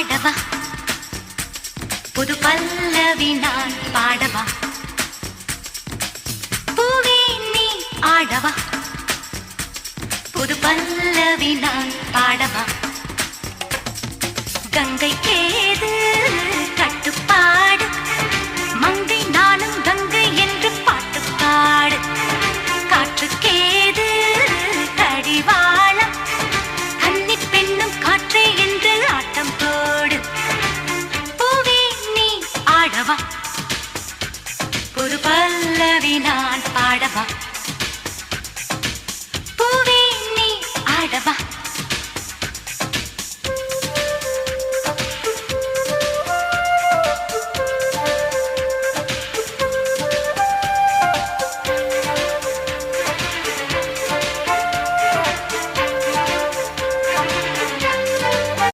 ஆடவா புது பல்லவி நான் பாடவா பூவே நீ ஆடவா புது பல்லவி நான் பாடவா கங்கை கேது